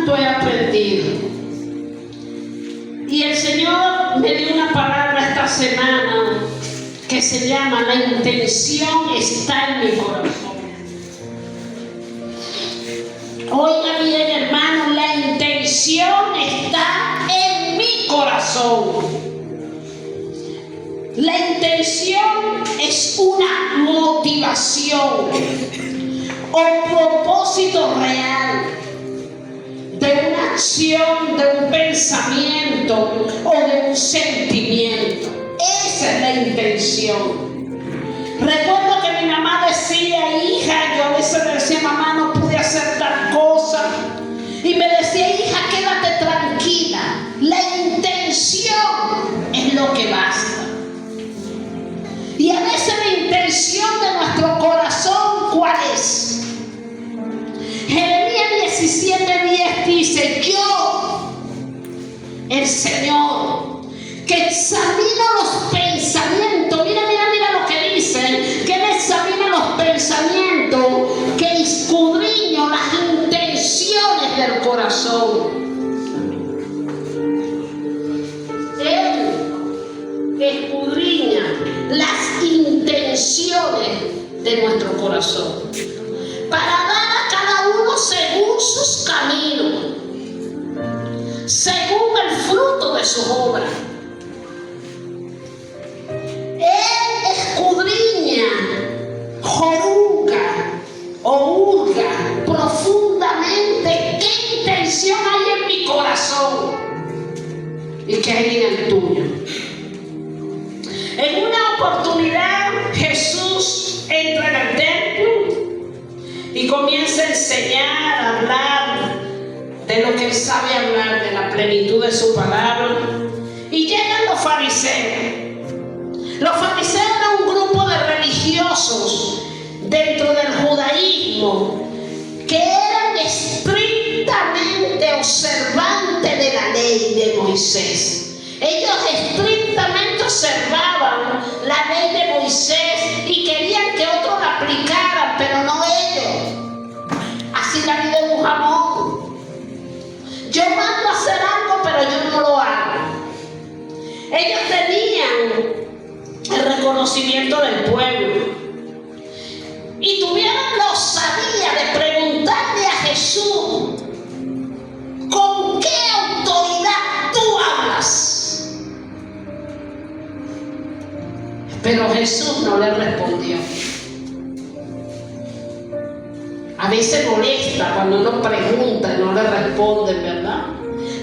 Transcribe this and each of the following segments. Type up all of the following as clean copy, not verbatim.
cuánto he aprendido. Y el Señor me dio una palabra esta semana que se llama: la intención está en mi corazón. Oiga bien, hermano, la intención está en mi corazón. La intención es una motivación o propósito real de una acción, de un pensamiento o de un sentimiento. Esa es la intención. Recuerdo que mi mamá decía: hija, yo a veces le decía: mamá, no pude hacer tal cosa. Y me decía: hija, quédate tranquila. La intención es lo que basta. Y a veces la intención de nuestro corazón, ¿cuál es? Jeremías 17:10 dice: yo, el Señor, que examino los pensamientos. Mira lo que dice: que Él examina los pensamientos, que escudriño las intenciones del corazón. Él escudriña las intenciones de nuestro corazón para dar a cada uno según sus caminos, según el fruto de sus obras. Él escudriña, juzga profundamente qué intención hay en mi corazón y qué hay en el tuyo. En una oportunidad, Jesús entra en el templo y comienza a enseñar, a hablar de lo que Él sabe hablar, de la plenitud de su palabra. Y llegan los fariseos. Los fariseos eran un grupo de religiosos dentro del judaísmo que eran estrictamente observantes de la ley de Moisés. Ellos estrictamente observaban la ley de Moisés y querían que otros la aplicaran, pero no ellos. Así la vida es un jamón. Yo mando a hacer algo, pero yo no lo hago. Ellos tenían el reconocimiento del pueblo y tuvieron la osadía de preguntarle a Jesús: ¿con qué autoridad tú hablas? Pero Jesús no le respondió. A veces molesta cuando uno pregunta y no le responden, ¿verdad?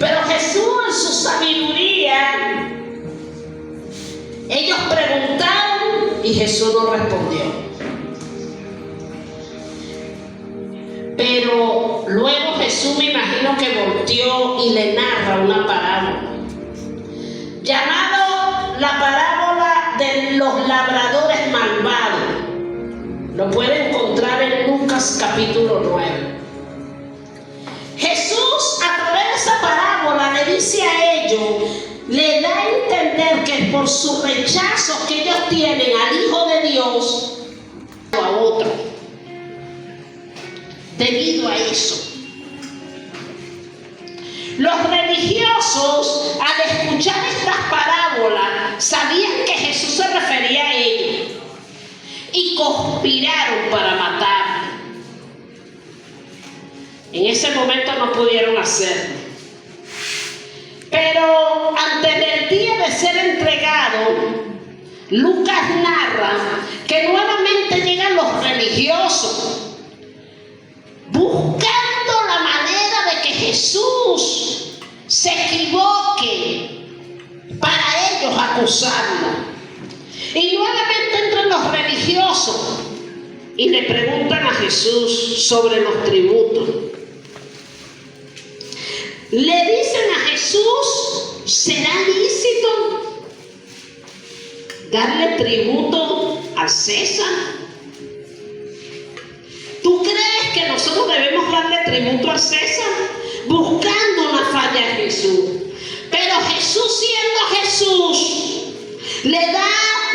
Pero Jesús, en su sabiduría, ellos preguntaron y Jesús no respondió. Pero luego Jesús, me imagino que volteó y le narra una parábola llamada la parábola de los labradores malvados. Lo puede encontrar en Lucas capítulo 9. Jesús, a través de esa parábola, le dice a ellos, le da a entender que por su rechazo que ellos tienen al Hijo de Dios a otro. Debido a eso, los religiosos, al escuchar estas parábolas, sabían que Jesús se refería a ellos y conspiraron para matarlo. En ese momento no pudieron hacerlo, pero antes del día de ser entregado, Lucas narra que nuevamente llegan los religiosos buscando la manera de que Jesús se equivoque para ellos acusarlo. Y nuevamente entran los religiosos y le preguntan a Jesús sobre los tributos. Le dicen a Jesús: ¿será lícito darle tributo al César? ¿Tú crees que nosotros debemos darle tributo al César? Buscando una falla a Jesús. Pero Jesús, siendo Jesús, le da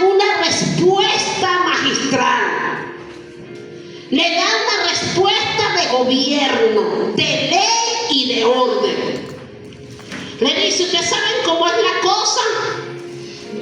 una respuesta magistral. Le da una respuesta de gobierno, de ley y de de orden. Le dice, ¿ustedes saben cómo es la cosa?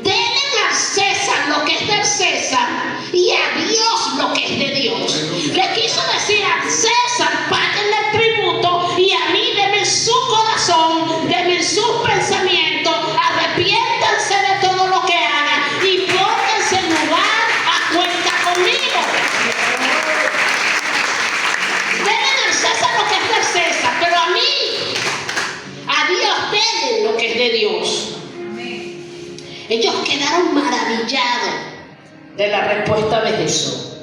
Denle al César lo que es del César y a Dios lo que es de Dios. Le quiso decir al César, páguenle el tributo, y a mí denme su corazón, denme sus pensamientos, arrepiéntanse de todo lo que hagan y pónganse en lugar a cuenta conmigo. Denle al César lo que es del César, pero a Dios denle lo que es de Dios. Ellos quedaron maravillados de la respuesta de Jesús.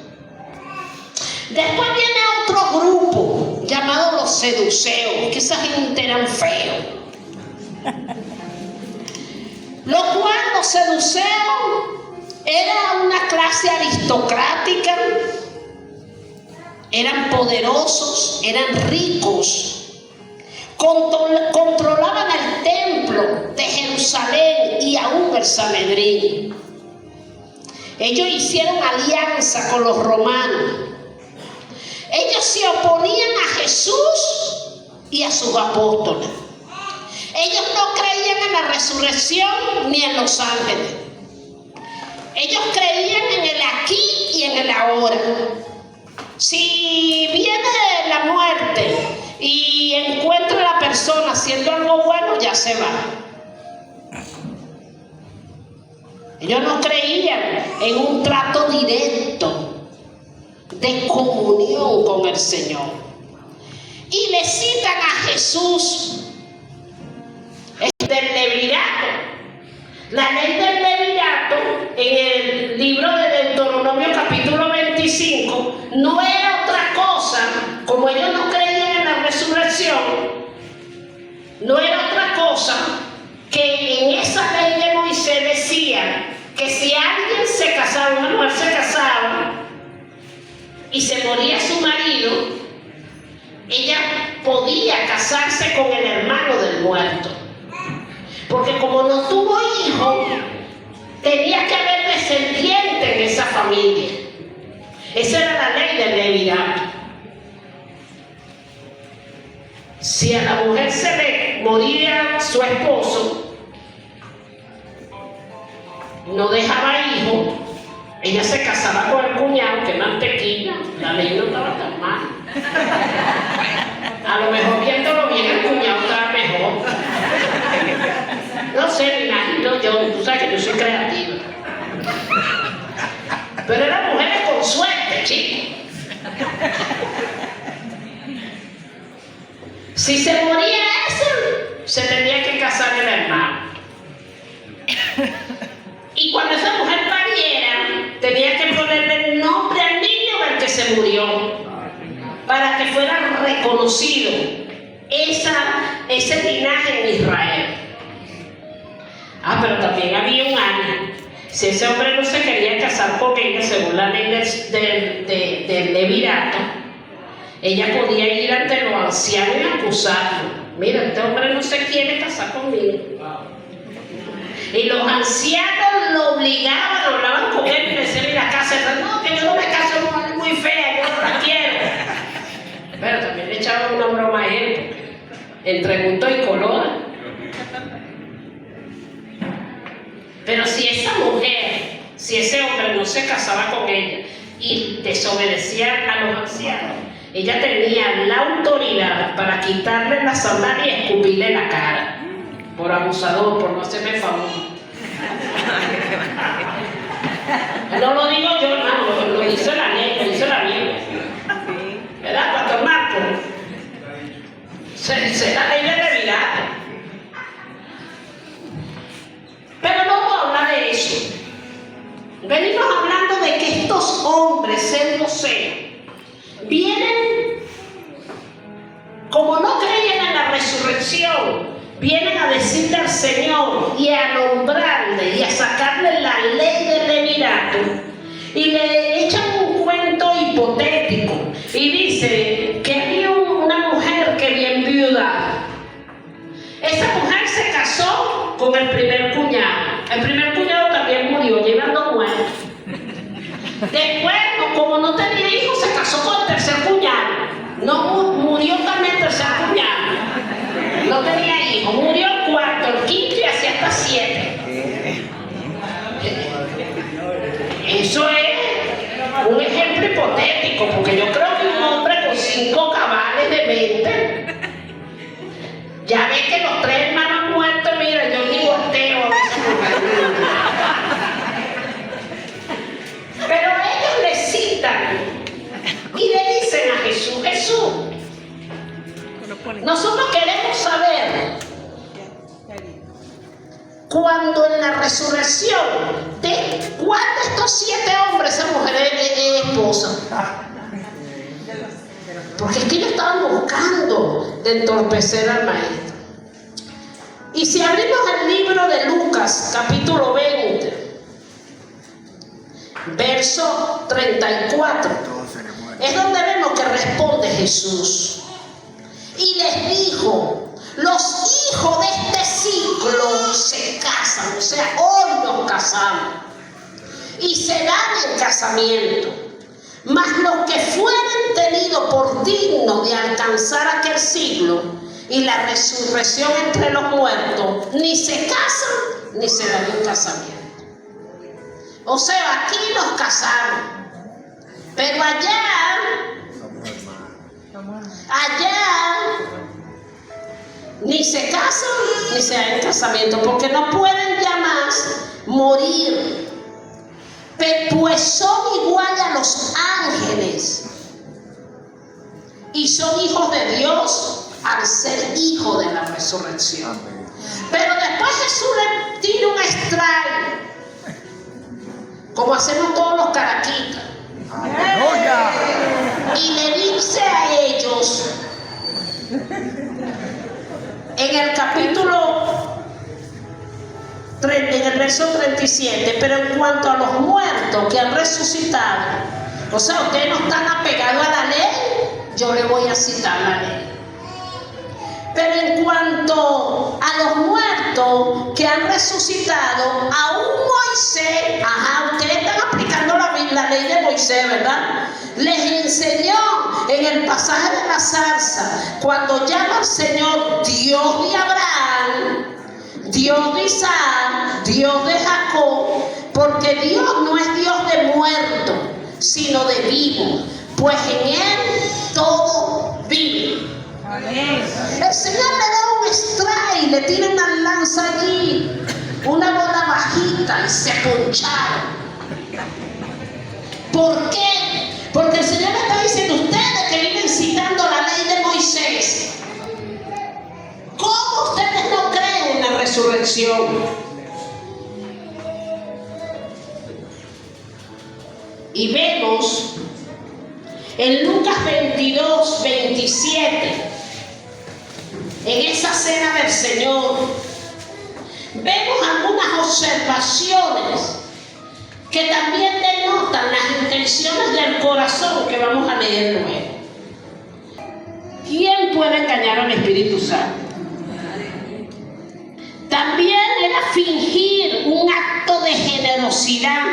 Después viene otro grupo llamado los seduceos, que esa gente eran feos. Lo cual los seduceos eran una clase aristocrática, eran poderosos, eran ricos. Controlaban el templo de Jerusalén y aún el Sanedrín. Ellos hicieron alianza con los romanos. Ellos se oponían a Jesús y a sus apóstoles. Ellos no creían en la resurrección ni en los ángeles. Ellos creían en el aquí y en el ahora. Si viene la muerte y encuentra a la persona haciendo algo bueno, ya se va. Ellos no creían en un trato directo de comunión con el Señor. Y le citan a Jesús del levirato. La ley del levirato en el libro de Deuteronomio capítulo 25 no era otra cosa, como ellos no creían en la resurrección, no era otra cosa que en esa ley de Moisés decía que si alguien se casaba, una mujer se casaba y se moría su marido, ella podía casarse con el hermano del muerto. Porque como no tuvo hijo, tenía que haber descendiente en esa familia. Esa era la ley del levirato. Si a la mujer se le moría su esposo, no dejaba hijo, ella se casaba con el cuñado, que mantequilla, la ley no estaba tan mal. A lo mejor viéndolo bien, el cuñado estaba mejor. No sé, me imagino yo, tú sabes que yo soy creativa. Pero eran mujeres con suerte, chicos. Si se moría ese, se tenía que casar el hermano. Y cuando esa mujer pariera, tenía que ponerle el nombre al niño del que se murió, para que fuera reconocido ese linaje en Israel. Pero también había un año. Si ese hombre no se quería casar con ella, según la ley del levirato, ella podía ir ante los ancianos y acusarlo. Mira, este hombre no se quiere casar conmigo. Y los ancianos lo obligaban, hablaban con él y le decían, mira, cásate. No, que yo no me caso, es muy fea, yo no la quiero. Pero también le echaban una broma a él, entre gusto y color. Pero si esa mujer, si ese hombre no se casaba con ella y desobedecía a los ancianos, ella tenía la autoridad para quitarle la sandalia y escupirle la cara. Por abusador, por no hacerme favor. No lo digo yo, no, lo hizo la ley, lo hizo la Biblia. ¿Verdad, Pastor Marco? Se la ley de levirato. Pero no vamos a hablar de eso. Venimos hablando de que estos hombres seduceos vienen, como no creían en la resurrección, vienen a decirle al Señor y a nombrarle y a sacarle la ley del levirato, y le echan un cuento hipotético y dice que había una mujer que bien viuda. Esa mujer se casó con el primer cuñado. El primer cuñado también murió, llevando muertos. Después, como no tenía hijos, se casó con el tercer cuñado. No murió también el tercer cuñado. seco, porque yo creo que un hombre con 5 cabales de mente, ya ve que los 3 hermanos muertos, mira, yo ni volteo a veces. Pero ellos le citan y le dicen a Jesús, Jesús, nosotros queremos saber cuando en la resurrección, ¿de cuál de estos 7 hombres esa mujer es esposa? Porque es que ellos estaban buscando de entorpecer al maestro. Y si abrimos el libro de Lucas, capítulo 20, verso 34, es donde vemos que responde Jesús. Y les dijo, los hijos de este siglo se casan, o sea, hoy nos casamos, y se dan en casamiento. Mas los que fueren tenidos por dignos de alcanzar aquel siglo y la resurrección entre los muertos, ni se casan ni se dan en casamiento. O sea, aquí nos casamos, pero allá ni se casan ni se dan en casamiento, porque no pueden ya más morir, pues son iguales a los ángeles y son hijos de Dios al ser hijos de la resurrección. Pero después Jesús le tira un strike, como hacemos todos los caraquitas, y le dice a ellos en el capítulo, en el verso 37, pero en cuanto a los muertos que han resucitado, o sea, ustedes no están apegados a la ley, yo le voy a citar la ley. Pero en cuanto a los muertos que han resucitado, aún Moisés, ustedes están aplicando la ley de Moisés, ¿verdad? Les enseñó en el pasaje de la zarza, cuando llama al Señor Dios de Abraham, Dios de Isaac, Dios de Jacob, porque Dios no es Dios de muertos, sino de vivos, pues en Él todo vive. Amén. El Señor le da un strike, le tira una lanza allí, una bola bajita, y se poncharon. ¿Por qué? Porque el Señor le está diciendo, ustedes que viven citando la ley de Moisés, ¿cómo ustedes no creen en la resurrección? Y vemos en Lucas 22, 27, en esa cena del Señor, vemos algunas observaciones que también denotan las intenciones del corazón que vamos a leer luego. ¿Quién puede engañar al Espíritu Santo? También era fingir un acto de generosidad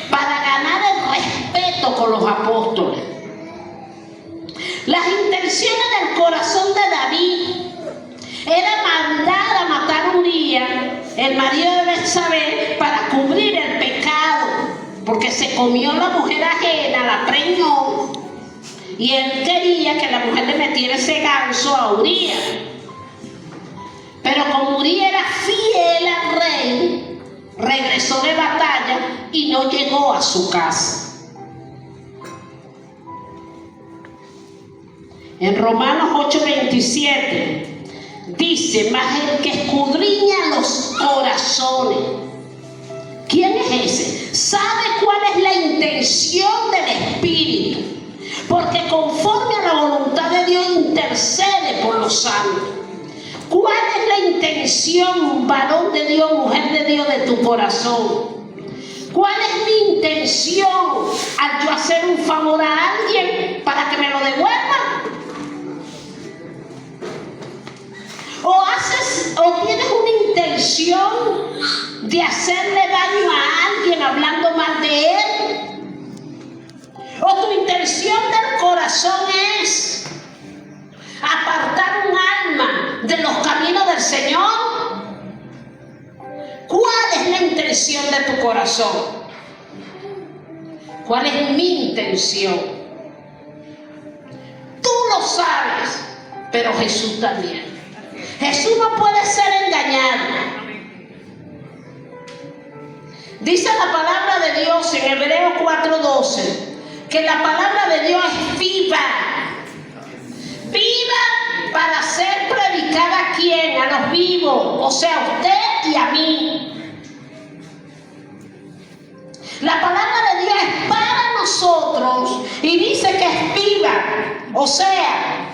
para ganar el respeto con los apóstoles. Las intenciones del corazón de David era mandar a matar a Urías, el marido de Betsabé, para cubrir el pecado, porque se comió la mujer ajena, la preñó, y él quería que la mujer le metiera ese ganso a Urías. Pero como Urías era fiel al rey, regresó de batalla y no llegó a su casa. En Romanos 8:27 dice, mas el que escudriña los corazones, ¿quién es ese? Sabe cuál es la intención del Espíritu, porque conforme a la voluntad de Dios intercede por los santos. ¿Cuál es la intención, varón de Dios, mujer de Dios, de tu corazón? ¿Cuál es mi intención al yo hacer un favor a alguien para que me lo devuelva? ¿O tienes una intención de hacerle daño a alguien hablando mal de él? ¿O tu intención del corazón es apartar un alma de los caminos del Señor? ¿Cuál es la intención de tu corazón? ¿Cuál es mi intención? sabes, pero Jesús también. Jesús no puede ser engañado. Dice la palabra de Dios en Hebreos 4:12 que la palabra de Dios es viva. Viva para ser predicada a quién, a los vivos, o sea, a usted y a mí. La palabra de Dios es para nosotros y dice que es viva, o sea,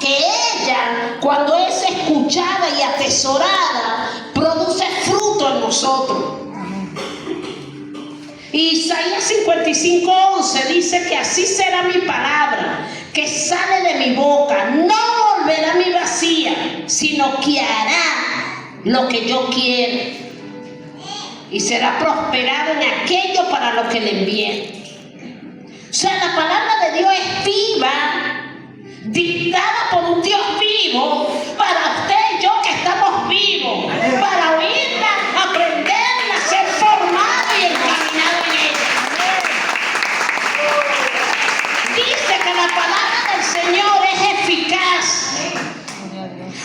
que ella, cuando es escuchada y atesorada, produce fruto en nosotros. Isaías 55:11 dice que así será mi palabra que sale de mi boca, no volverá a mí vacía, sino que hará lo que yo quiero y será prosperado en aquello para lo que le envié. O sea, la palabra de Dios es viva, dictada por un Dios vivo, para usted y yo que estamos vivos, para oírla, aprenderla, ser formado y encaminado en ella. Dice que la palabra del Señor es eficaz,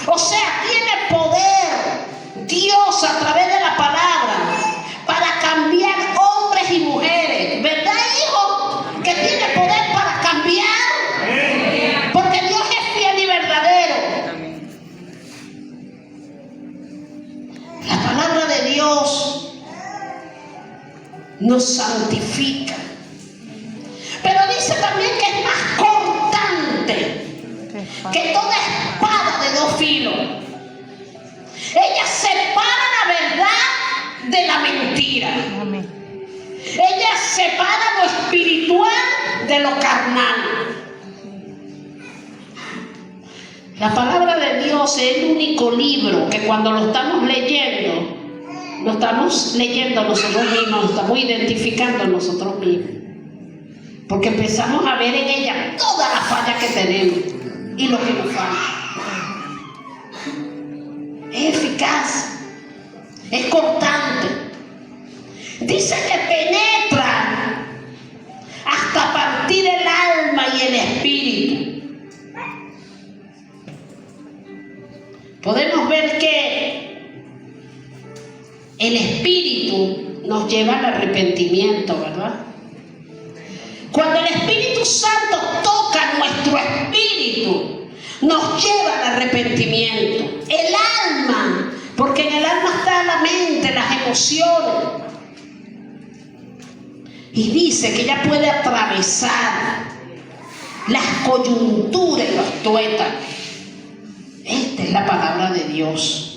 o sea, tiene poder Dios a través de la palabra para cambiar hombres y mujeres, ¿verdad, hijo? Que tiene poder para cambiar, porque Dios es fiel y verdadero. La palabra de Dios nos santifica, pero dice también que es más cortante que toda espada de dos filos. Ella separa la verdad de la mentira. Ella separa lo espiritual de lo carnal. La palabra de Dios es el único libro que cuando lo estamos leyendo nosotros mismos, nos estamos identificando nosotros mismos. Porque empezamos a ver en ella todas las fallas que tenemos y lo que nos falta. Es eficaz, es cortante. Dice que penetra hasta partir el alma y el espíritu. Podemos ver que el espíritu nos lleva al arrepentimiento, ¿verdad? Cuando el Espíritu Santo toca nuestro espíritu, nos lleva al arrepentimiento. El alma, porque en el alma está la mente, las emociones. Y dice que ella puede atravesar las coyunturas y los tuétanos. Esta es la palabra de Dios.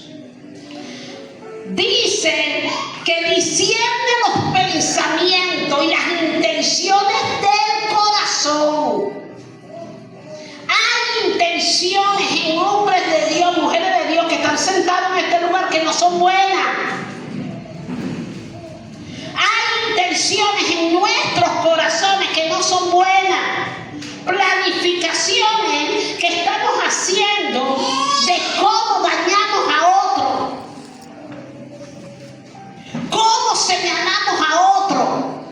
Dice que discierne los pensamientos y las intenciones del corazón. Hay intenciones en hombres de Dios, mujeres de Dios que están sentados en este lugar que no son buenas. Hay intenciones en nuestros corazones que no son buenas. Planificaciones que estamos haciendo de cómo dañamos a otro, cómo señalamos a otro,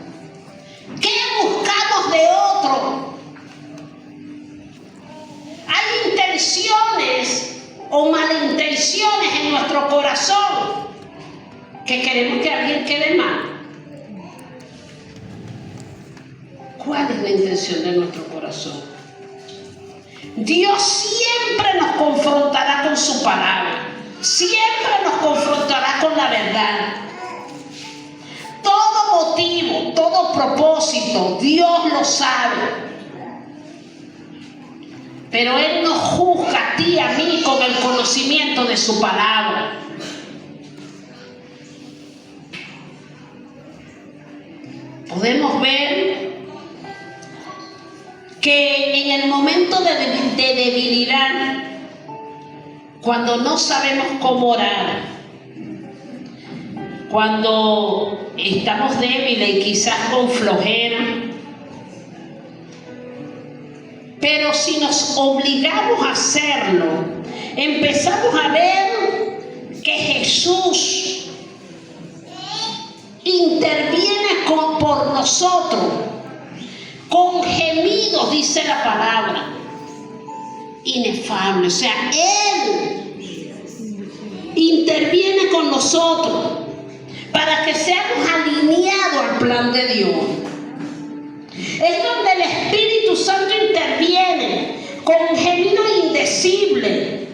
qué buscamos de otro. Hay intenciones o malintenciones en nuestro corazón que queremos que alguien quede mal. ¿Cuál es la intención de nuestro corazón? Dios siempre nos confrontará con su palabra, siempre nos confrontará con la verdad. Todo motivo, todo propósito, Dios lo sabe. Pero Él nos juzga a ti y a mí con el conocimiento de su palabra. Podemos ver que en el momento de debilidad, cuando no sabemos cómo orar, cuando estamos débiles y quizás con flojera, pero si nos obligamos a hacerlo, empezamos a ver que Jesús interviene por nosotros con gemidos, dice la palabra. inefable. O sea, Él interviene con nosotros para que seamos alineados al plan de Dios. Es donde el Espíritu Santo interviene con un gemido indecible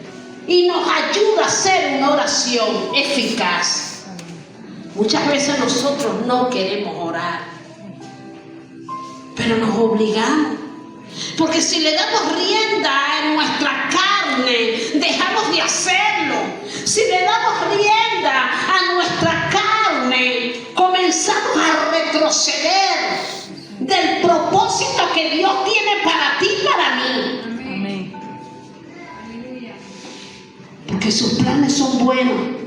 y nos ayuda a hacer una oración eficaz. Muchas veces nosotros no queremos orar, pero nos obligamos. Porque si le damos rienda en nuestra carne, dejamos de hacerlo. Si le damos rienda a nuestra carne, comenzamos a retroceder del propósito que Dios tiene para ti y para mí. Amén. Porque sus planes son buenos.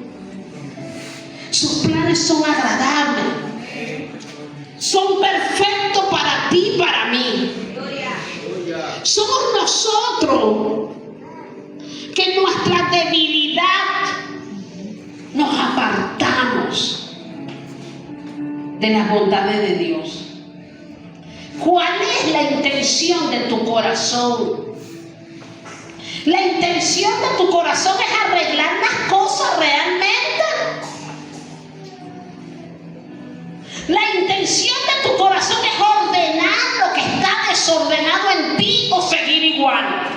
Sus planes son agradables. Son perfectos para ti y para mí. Somos nosotros que en nuestra debilidad nos apartamos de las bondades de Dios. ¿Cuál es la intención de tu corazón? La intención de tu corazón es arreglar las cosas realmente. La intención de tu corazón es ordenar lo que está desordenado en ti o seguir igual.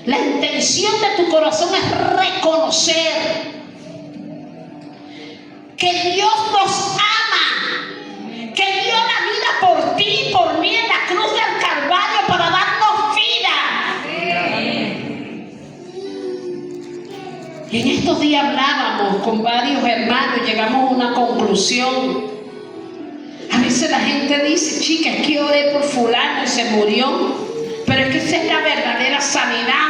La intención de tu corazón es reconocer que Dios nos ama, que dio la vida por ti y por mí en la cruz del Calvario para darnos vida. Y en estos días hablábamos con varios hermanos y llegamos a una conclusión. A veces la gente dice, chica, es que oré por fulano y se murió. Pero es que esa es la verdadera sanidad.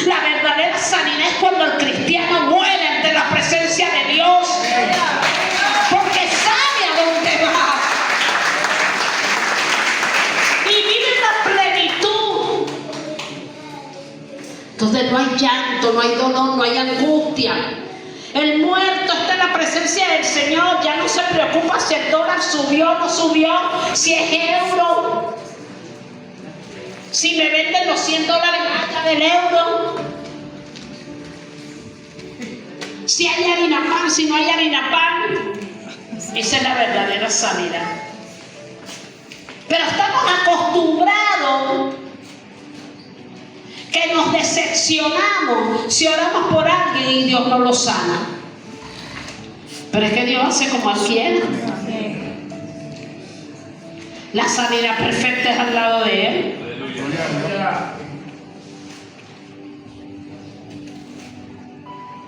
La verdadera sanidad es cuando el cristiano muere ante la presencia de Dios. Porque sabe a dónde va. Y vive en la plenitud. Entonces no hay llanto, no hay dolor, no hay angustia. El muerto está en la presencia del Señor. Ya no se preocupa si el dólar subió o no subió, si es euro, si me venden los $100 más del euro, si hay harina pan, si no hay harina pan. Esa es la verdadera sanidad. Pero estamos acostumbrados que nos decepcionamos si oramos por alguien y Dios no lo sana. Pero es que Dios hace como Él quiere. La sanidad perfecta es al lado de Él.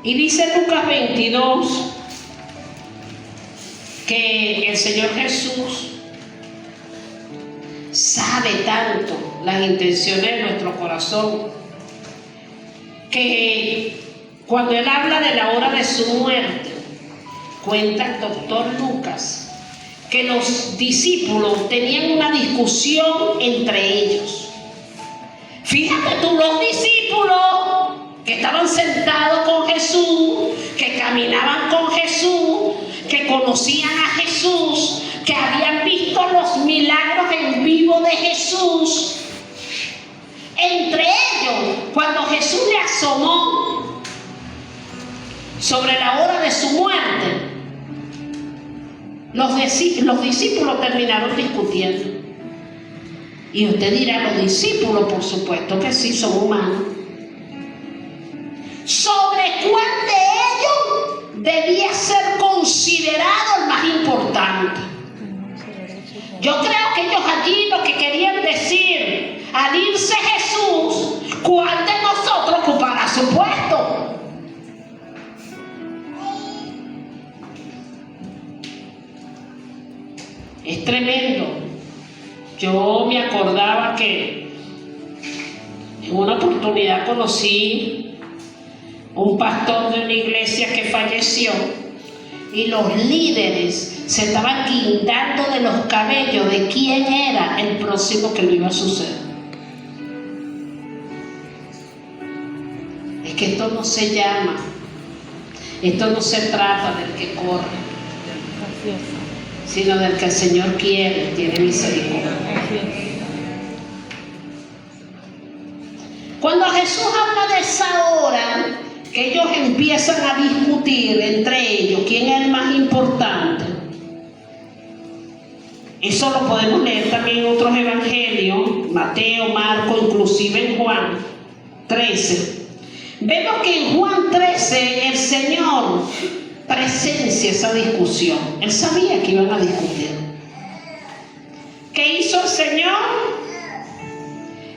Y dice Lucas 22 que el Señor Jesús sabe tanto las intenciones de nuestro corazón, que cuando Él habla de la hora de su muerte, cuenta el doctor Lucas que los discípulos tenían una discusión entre ellos. Fíjate tú, los discípulos que estaban sentados con Jesús, que caminaban con Jesús, que conocían a Jesús, que habían visto los milagros en vivo de Jesús. Entre ellos, cuando Jesús le asomó sobre la hora de su muerte, los discípulos terminaron discutiendo. Y usted dirá, los discípulos, por supuesto que sí, son humanos. ¿Sobre cuál de ellos debía ser considerado el más importante? Yo creo que ellos allí lo que querían decir, al irse Jesús, ¿cuál de nosotros ocupará su puesto? Es tremendo. Yo me acordaba que en una oportunidad conocí un pastor de una iglesia que falleció y los líderes se estaban guindando de los cabellos de quién era el próximo que le iba a suceder. Es que esto no se llama, esto no se trata del que corre, sino del que el Señor quiere, tiene misericordia. Cuando Jesús habla de esa hora, que ellos empiezan a discutir entre ellos quién es el más importante, eso lo podemos leer también en otros evangelios, Mateo, Marco, inclusive en Juan 13. Vemos que en Juan 13 el Señor presencia esa discusión. Él sabía que iban a discutir. ¿Qué hizo el Señor?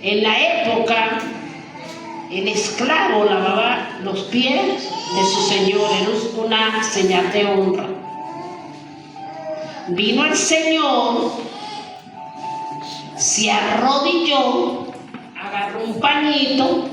En la época, el esclavo lavaba los pies de su señor, era una señal de honra. Vino el Señor, se arrodilló, agarró un pañito,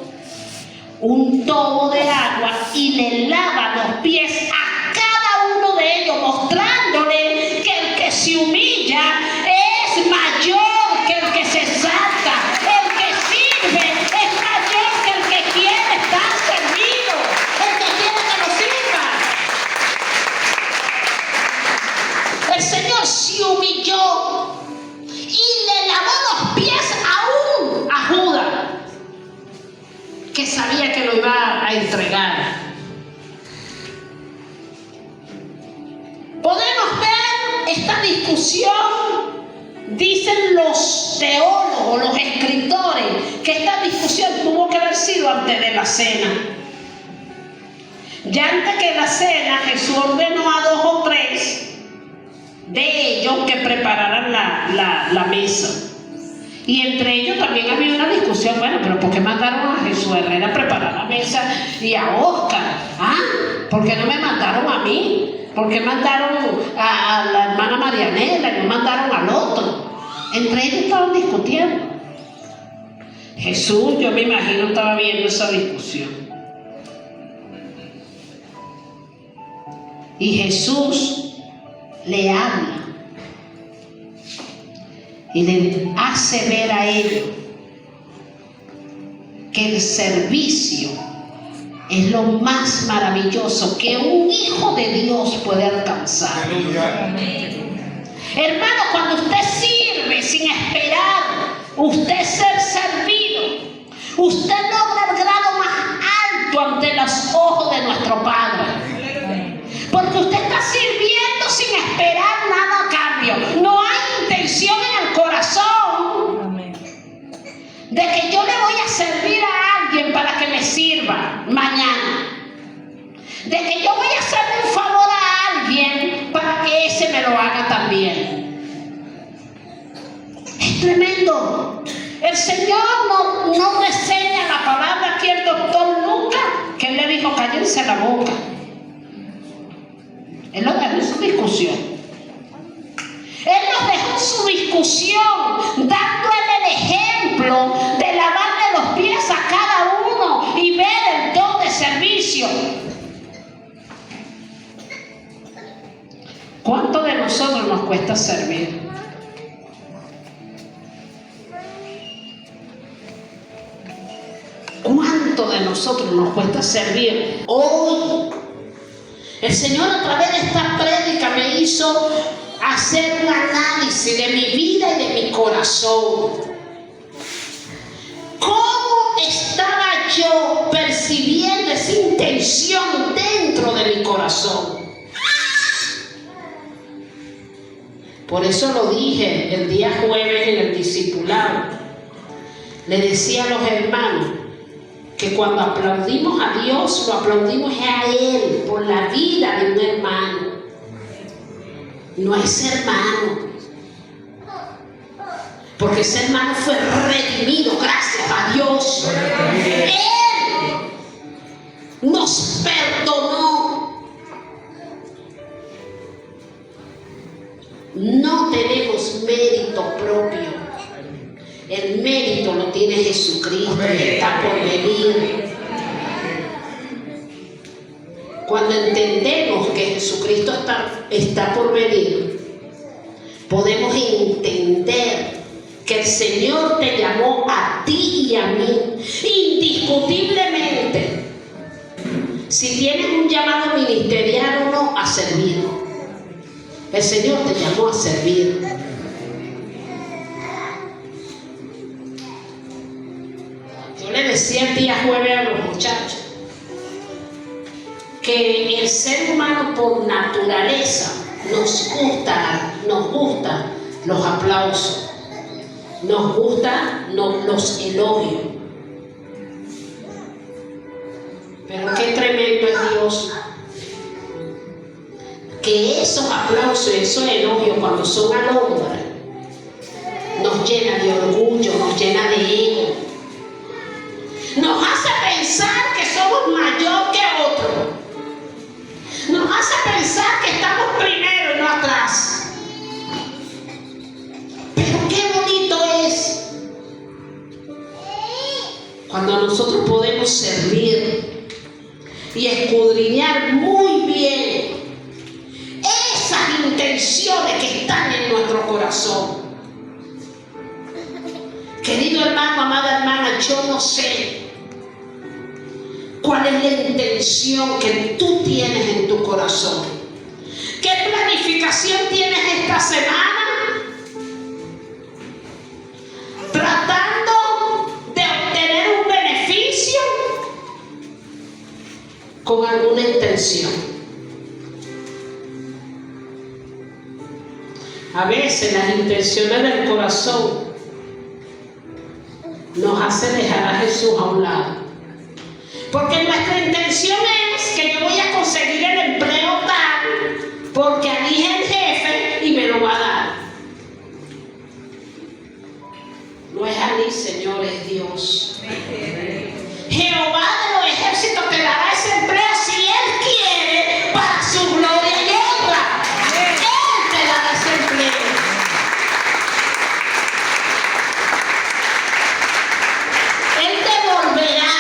un tobo de agua y le lava los pies a cada uno de ellos, mostrándole que el que se humilla es mayor que el que se exalta. El que sirve es mayor que el que quiere estar servido, el que quiere que lo sirva. El Señor se humilló y le lavó los pies aún a Judas, que sabía que lo iba a entregar. Podemos ver esta discusión. Dicen los teólogos, los escritores, que esta discusión tuvo que haber sido antes de la cena. Ya antes que la cena, Jesús ordenó a 2 o 3 de ellos que prepararan la mesa. Y entre ellos también había una discusión. Bueno, pero ¿por qué mandaron a Jesús Herrera a preparar la mesa y a Oscar? ¿Por qué no me mandaron a mí? ¿Por qué mandaron a la hermana Marianela y no mandaron al otro? Entre ellos estaban discutiendo. Jesús, yo me imagino, estaba viendo esa discusión. Y Jesús le habla y le hace ver a ellos que el servicio es lo más maravilloso que un hijo de Dios puede alcanzar. Hermano, cuando usted sirve sin esperar usted ser servido, usted logra el grado más alto ante los ojos de nuestro Padre. Porque usted está sirviendo sin esperar nada a cambio. No hay intención en el corazón de que yo le voy a servir a alguien para que me sirva mañana. De que yo voy a hacerle un favor a alguien para que ese me lo haga también. Es tremendo. El Señor no reseña la palabra aquí el doctor Lucas, que él le dijo, cállense la boca. Él nos dejó en su discusión. Él nos dejó en su discusión, dándole el ejemplo de lavarle los pies a cada uno y ver el don de servicio. ¿Cuánto de nosotros nos cuesta servir? ¿Cuánto de nosotros nos cuesta servir? Hoy el Señor, a través de esta prédica, me hizo hacer un análisis de mi vida y de mi corazón. ¿Cómo estaba yo percibiendo esa intención dentro de mi corazón? Por eso lo dije el día jueves en el discipulado. Le decía a los hermanos que cuando aplaudimos a Dios, lo aplaudimos a Él por la vida de un hermano, no a ese hermano, porque ese hermano fue redimido gracias a Dios. Él nos perdonó. No tenemos mérito propio. El mérito lo tiene Jesucristo, que está por venir. Cuando entendemos que Jesucristo está por venir, podemos entender que el Señor te llamó a ti y a mí, indiscutiblemente. Si tienes un llamado ministerial o no, a servir. El Señor te llamó a servir. Yo le decía el día jueves a los muchachos que el ser humano por naturaleza nos gusta los aplausos, nos gustan los elogios. Pero qué tremendo es Dios, que esos aplausos, esos elogios cuando son al hombre, nos llena de orgullo, nos llena de ego, nos hace pensar que somos mayor que otros, nos hace pensar que estamos primero y no atrás. Pero qué bonito es cuando nosotros podemos servir y escudriñar muy bien esas intenciones que están en nuestro corazón. Querido hermano, amada hermana, yo no sé cuál es la intención que tú tienes en tu corazón. ¿Qué planificación tienes esta semana? ¿Tratando de obtener un beneficio con alguna intención? A veces las intenciones del corazón nos hacen dejar a Jesús a un lado. Porque nuestra intención es que yo voy a conseguir el empleo tal, porque allí es el jefe y me lo va a dar. No es allí, Señor, es Dios. Jehová de los ejércitos te dará ese empleo si Él quiere, para su gloria y honra. Él te dará ese empleo. Él devolverá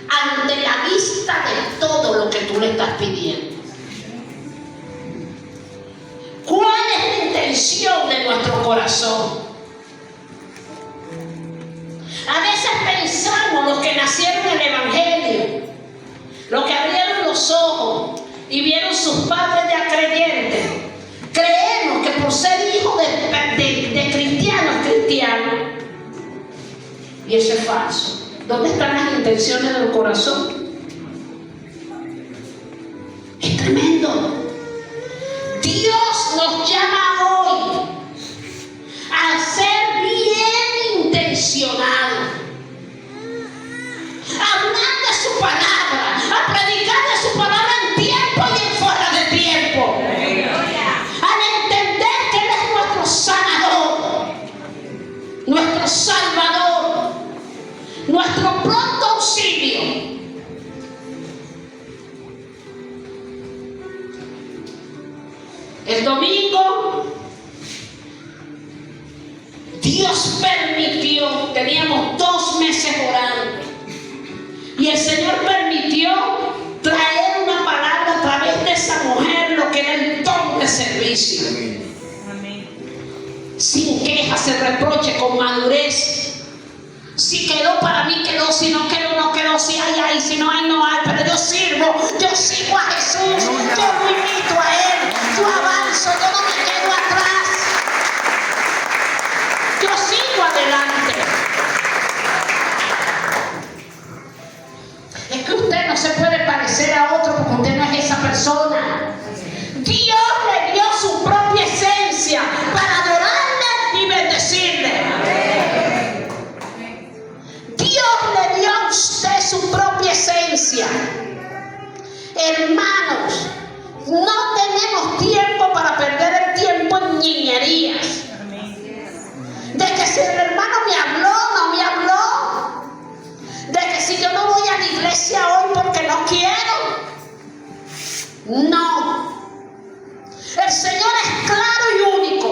ante la vista de todo lo que tú le estás pidiendo. ¿Cuál es la intención de nuestro corazón? A veces pensamos, los que nacieron en el Evangelio, los que abrieron los ojos y vieron sus padres ya creyentes, creemos que por ser hijos de cristianos, y eso es falso. ¿Dónde están las intenciones del corazón? Es tremendo. Dios nos llama hoy a ser bien intencionados, a hablar de su palabra, a predicar de su palabra en tiempo y en fuera de tiempo, al entender que Él es nuestro sanador, nuestro salvador, nuestro pronto auxilio. El domingo Dios permitió, teníamos 2 meses orando, y el Señor permitió traer una palabra a través de esa mujer, lo que era el don de servicio. Amén. Sin quejas, sin reproche, con madurez. Si quedó para mí, quedó. Si no quedó, no quedó. Si hay, si no hay, no hay. Pero yo sirvo, yo sigo a Jesús, yo lo invito a Él, yo avanzo, yo no me quedo atrás, yo sigo adelante. Es que usted no se puede parecer a otro porque usted no es esa persona. Dios le dio su propia esencia para adorarle y bendecirle. Dios le dio a usted su propia esencia. Hermanos, no tenemos tiempo para perder el tiempo en niñerías. De que si el hermano me habló, no me habló. De que si yo no voy a la iglesia hoy porque no quiero. No. El Señor es claro y único.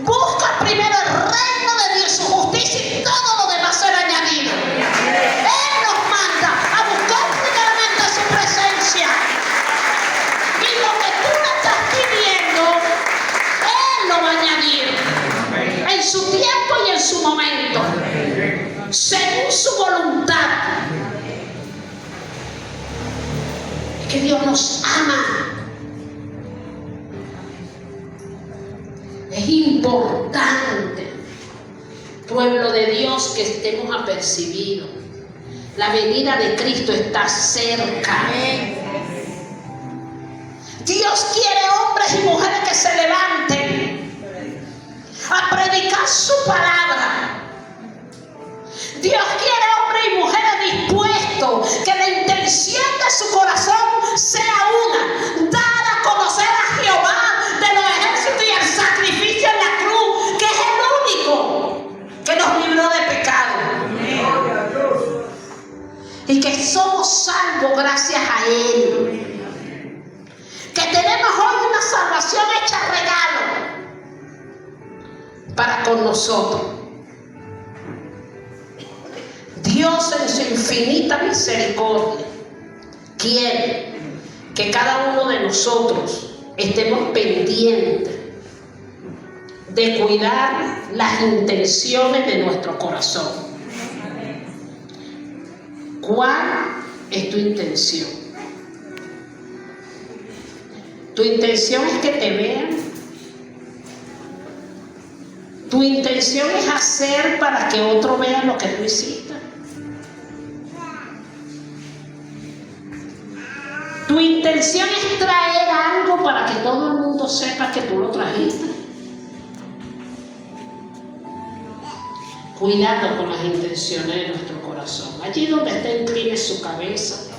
Busca primero el reino de Dios, su justicia, y todo lo demás será añadido. Él nos manda a buscar primeramente su presencia. Y lo que tú le estás pidiendo, Él lo va a añadir en su tiempo y en su momento, según su voluntad. Es que Dios nos ama. Es importante, pueblo de Dios, que estemos apercibidos. La venida de Cristo está cerca. Dios quiere hombres y mujeres que se levanten a predicar su palabra. Dios quiere hombres y mujeres dispuestos, que la intención de su corazón sea una: dar a conocer a Jehová de los ejércitos y el sacrificio en la cruz, que es el único que nos libró de pecado. Y que somos salvos gracias a Él. Que tenemos hoy una salvación hecha regalo para con nosotros. Dios en su infinita misericordia quiere que cada uno de nosotros estemos pendientes de cuidar las intenciones de nuestro corazón. ¿Cuál es tu intención? ¿Tu intención es que te vean? ¿Tu intención es hacer para que otro vea lo que tú hiciste? ¿Tu intención es traer algo para que todo el mundo sepa que tú lo trajiste? Cuidado con las intenciones de nuestro corazón. Allí donde esté, incline su cabeza.